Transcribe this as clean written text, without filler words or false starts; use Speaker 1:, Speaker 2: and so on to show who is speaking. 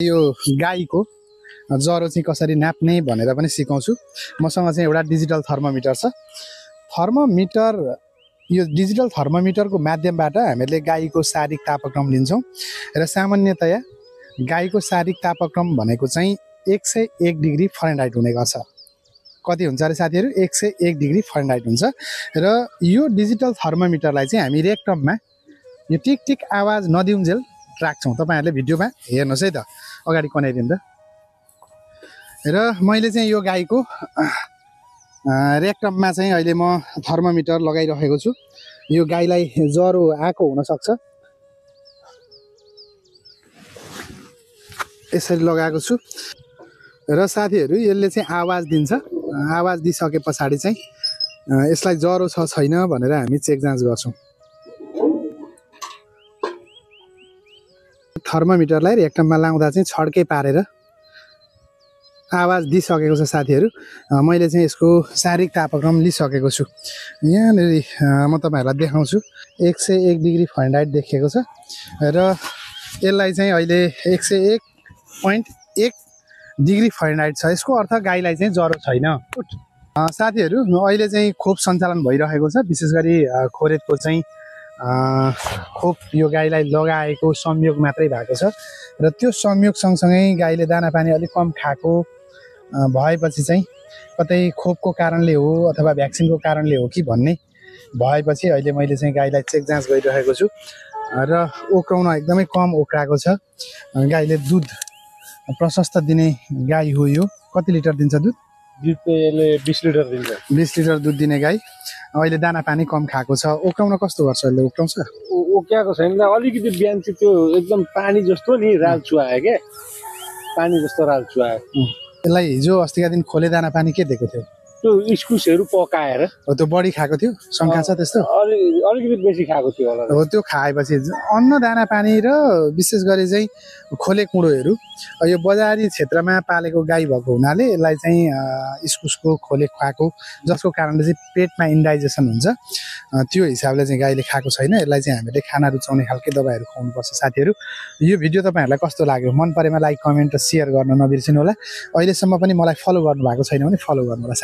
Speaker 1: यो गाईको ज्वरो चाहिँ कसरी नाप्ने भनेर पनि सिकाउँछु। मसँग चाहिँ एउटा डिजिटल थर्मोमिटर छ। थर्मोमिटर यो डिजिटल थर्मोमिटरको माध्यमबाट हामीले गाईको शारीरिक तापक्रम लिन्छौँ र सामान्यतया गाईको शारीरिक तापक्रम भनेको चाहिँ 101 डिग्री फरेनहाइट हुने गर्छ। कति हुन्छ अरे साथीहरू? 101 डिग्री फरेनहाइट हुन्छ। र यो डिजिटल थर्मोमिटरलाई चाहिँ हामी रेक्टममा यो टिक टिक आवाज नदिउन्जेल राख्छौँ। तपाईँहरूले भिडियोमा हेर्नुहोस् है त, अगाडि कनाइदिनु त। र मैले चाहिँ यो गाईको रेक्टममा चाहिँ अहिले म थर्मोमिटर लगाइरहेको छु। यो गाईलाई ज्वरो आएको हुनसक्छ, यसरी लगाएको छु। र साथीहरू यसले चाहिँ आवाज दिन्छ। आवाज दिइसके पछाडि चाहिँ यसलाई ज्वरो छ छैन भनेर हामी चेक जाँच गर्छौँ। थर्मोमिटरलाई रेक्टममा लाउँदा चाहिँ छड्के पारेर आवाज दिइसकेको छ साथीहरू। मैले चाहिँ यसको शारीरिक तापक्रम लिइसकेको छु। यहाँनिर म तपाईँहरूलाई देखाउँछु। 101 डिग्री फरेनहाइट देखिएको छ र यसलाई चाहिँ अहिले 101.1 डिग्री फरेनहाइट छ। यसको अर्थ गाईलाई चाहिँ ज्वरो छैन। साथीहरू अहिले चाहिँ खोप सञ्चालन भइरहेको छ। विशेष गरी खोरेतको चाहिँ खोप यो गाईलाई लगाएको संयोग मात्रै भएको छ र त्यो संयोग सँगसँगै गाईले दाना पानी अलिक कम खाएको भएपछि चाहिँ कतै खोपको कारणले हो अथवा भ्याक्सिनको कारणले हो कि भन्ने भएपछि अहिले मैले चाहिँ गाईलाई चेक जाँच गरिरहेको छु र ओक्राउन एकदमै कम ओक्राएको छ। गाईले दुध प्रशस्त दिने गाई हो यो। कति लिटर दिन्छ दुध?
Speaker 2: दुधले 20 लिटर दिन्छ।
Speaker 1: 20 लिटर दुध दिने गाई। अहिले दाना पानी कम खाएको छ। ओक्राउन कस्तो गर्छ? अहिले ओक्राउँछ?
Speaker 2: ओक्याएको छैन, अलिकति बिहान चाहिँ त्यो एकदम पानी जस्तो नि राल चुहायो क्या, पानी जस्तो राल चुहायो।
Speaker 1: यसलाई हिजो अस्तिका दिन खोले दाना पानी के दिएको थियो?
Speaker 2: त्यो इस्कुसहरू पकाएर।
Speaker 1: हो, त्यो बढी खाएको थियो? शङ्का छ त्यस्तो?
Speaker 2: अलिकति बेसी खाएको थियो होला।
Speaker 1: हो, त्यो खाएपछि अन्न दाना पानी र विशेष गरी चाहिँ खोले कुँडोहरू यो बजारी क्षेत्रमा पालेको गाई भएको हुनाले यसलाई चाहिँ इस्कुसको खोले खुवाएको, जसको कारणले चाहिँ पेटमा इन्डाइजेसन हुन्छ, त्यो हिसाबले चाहिँ गाईले खाएको छैन। यसलाई चाहिँ हामीले खाना रुचाउने खालके दबाईहरू खुवाउनुपर्छ। साथीहरू यो भिडियो तपाईँहरूलाई कस्तो लाग्यो? मन परेमा लाइक कमेन्ट र सेयर गर्न नबिर्सिनु होला। अहिलेसम्म पनि मलाई फलो गर्नुभएको छैन भने फलो गर्नु होला।